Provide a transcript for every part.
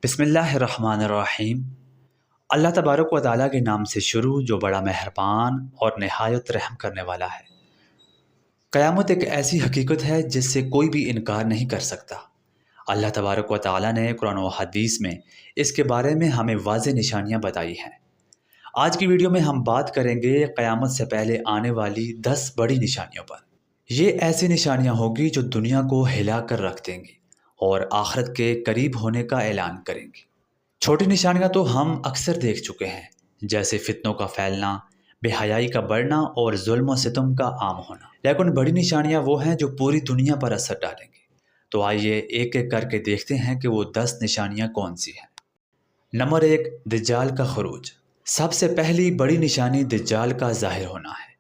بسم اللہ الرحمن الرحیم۔ اللہ تبارک و تعالیٰ کے نام سے شروع جو بڑا مہربان اور نہایت رحم کرنے والا ہے۔ قیامت ایک ایسی حقیقت ہے جس سے کوئی بھی انکار نہیں کر سکتا۔ اللہ تبارک و تعالیٰ نے قرآن و حدیث میں اس کے بارے میں ہمیں واضح نشانیاں بتائی ہیں۔ آج کی ویڈیو میں ہم بات کریں گے قیامت سے پہلے آنے والی 10 بڑی نشانیوں پر۔ یہ ایسی نشانیاں ہوگی جو دنیا کو ہلا کر رکھ دیں گی اور آخرت کے قریب ہونے کا اعلان کریں گی۔ چھوٹی نشانیاں تو ہم اکثر دیکھ چکے ہیں، جیسے فتنوں کا پھیلنا، بے حیائی کا بڑھنا اور ظلم و ستم کا عام ہونا۔ لیکن بڑی نشانیاں وہ ہیں جو پوری دنیا پر اثر ڈالیں گی۔ تو آئیے ایک ایک کر کے دیکھتے ہیں کہ وہ 10 نشانیاں کون سی ہیں۔ نمبر 1، دجال کا خروج۔ سب سے پہلی بڑی نشانی دجال کا ظاہر ہونا ہے۔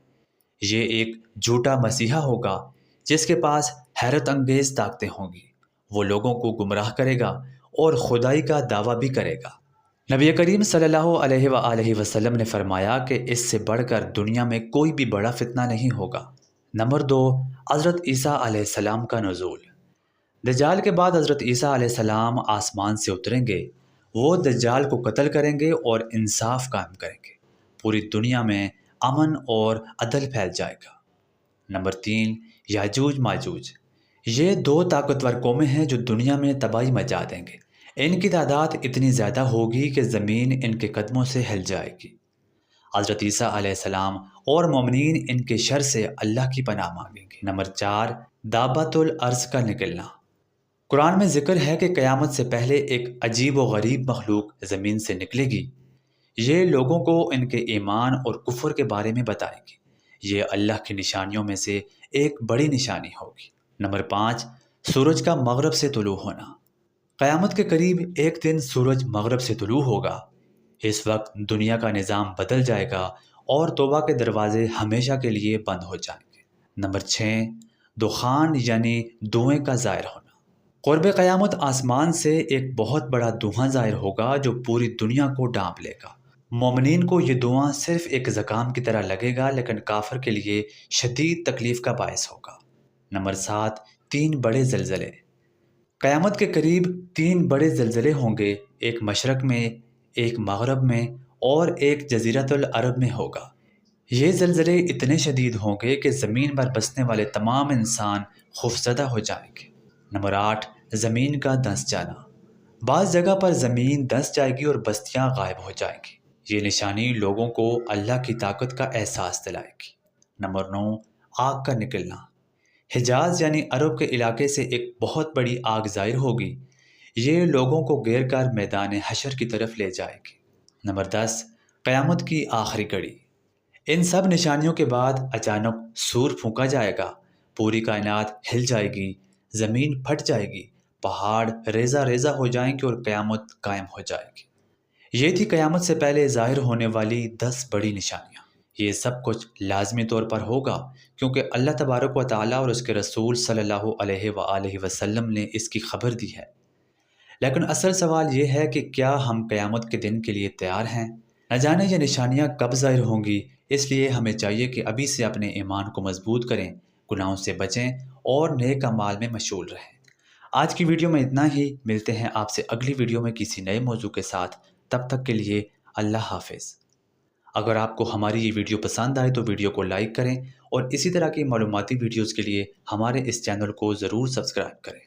یہ ایک جھوٹا مسیحا ہوگا جس کے پاس حیرت انگیز طاقتیں ہوں گی۔ وہ لوگوں کو گمراہ کرے گا اور خدائی کا دعویٰ بھی کرے گا۔ نبی کریم صلی اللہ علیہ وآلہ وسلم نے فرمایا کہ اس سے بڑھ کر دنیا میں کوئی بھی بڑا فتنہ نہیں ہوگا۔ نمبر 2، حضرت عیسیٰ علیہ السلام کا نزول۔ دجال کے بعد حضرت عیسیٰ علیہ السلام آسمان سے اتریں گے۔ وہ دجال کو قتل کریں گے اور انصاف قائم کریں گے۔ پوری دنیا میں امن اور عدل پھیل جائے گا۔ نمبر 3، یاجوج ماجوج۔ یہ 2 طاقتور قومیں ہیں جو دنیا میں تباہی مچا دیں گے۔ ان کی تعداد اتنی زیادہ ہوگی کہ زمین ان کے قدموں سے ہل جائے گی۔ حضرت عیسیٰ علیہ السلام اور مومنین ان کے شر سے اللہ کی پناہ مانگیں گے۔ نمبر 4، دابۃ الارض کا نکلنا۔ قرآن میں ذکر ہے کہ قیامت سے پہلے ایک عجیب و غریب مخلوق زمین سے نکلے گی۔ یہ لوگوں کو ان کے ایمان اور کفر کے بارے میں بتائے گی۔ یہ اللہ کی نشانیوں میں سے ایک بڑی نشانی ہوگی۔ نمبر 5، سورج کا مغرب سے طلوع ہونا۔ قیامت کے قریب ایک دن سورج مغرب سے طلوع ہوگا۔ اس وقت دنیا کا نظام بدل جائے گا اور توبہ کے دروازے ہمیشہ کے لیے بند ہو جائیں گے۔ نمبر 6، دخان یعنی دھوئیں کا ظاہر ہونا۔ قرب قیامت آسمان سے ایک بہت بڑا دھواں ظاہر ہوگا جو پوری دنیا کو ڈانپ لے گا۔ مومنین کو یہ دھواں صرف ایک زکام کی طرح لگے گا، لیکن کافر کے لیے شدید تکلیف کا باعث ہوگا۔ نمبر 7، 3 بڑے زلزلے۔ قیامت کے قریب 3 بڑے زلزلے ہوں گے، ایک مشرق میں، ایک مغرب میں اور ایک جزیرۃ العرب میں ہوگا۔ یہ زلزلے اتنے شدید ہوں گے کہ زمین پر بسنے والے تمام انسان خوفزدہ ہو جائیں گے۔ نمبر 8، زمین کا دھنس جانا۔ بعض جگہ پر زمین دھنس جائے گی اور بستیاں غائب ہو جائیں گی۔ یہ نشانی لوگوں کو اللہ کی طاقت کا احساس دلائے گی۔ نمبر 9، آگ کا نکلنا۔ حجاز یعنی عرب کے علاقے سے ایک بہت بڑی آگ ظاہر ہوگی۔ یہ لوگوں کو گھیر کر میدان حشر کی طرف لے جائے گی۔ نمبر 10، قیامت کی آخری گھڑی۔ ان سب نشانیوں کے بعد اچانک سور پھونکا جائے گا، پوری کائنات ہل جائے گی، زمین پھٹ جائے گی، پہاڑ ریزہ ریزہ ہو جائیں گے اور قیامت قائم ہو جائے گی۔ یہ تھی قیامت سے پہلے ظاہر ہونے والی 10 بڑی نشانیاں۔ یہ سب کچھ لازمی طور پر ہوگا کیونکہ اللہ تبارک و تعالیٰ اور اس کے رسول صلی اللہ علیہ وآلہ وسلم نے اس کی خبر دی ہے۔ لیکن اصل سوال یہ ہے کہ کیا ہم قیامت کے دن کے لیے تیار ہیں؟ نہ جانے یہ نشانیاں کب ظاہر ہوں گی، اس لیے ہمیں چاہیے کہ ابھی سے اپنے ایمان کو مضبوط کریں، گناہوں سے بچیں اور نیک اعمال میں مشغول رہیں۔ آج کی ویڈیو میں اتنا ہی، ملتے ہیں آپ سے اگلی ویڈیو میں کسی نئے موضوع کے ساتھ۔ تب تک کے لیے اللہ حافظ۔ اگر آپ کو ہماری یہ ویڈیو پسند آئے تو ویڈیو کو لائک کریں اور اسی طرح کی معلوماتی ویڈیوز کے لیے ہمارے اس چینل کو ضرور سبسکرائب کریں۔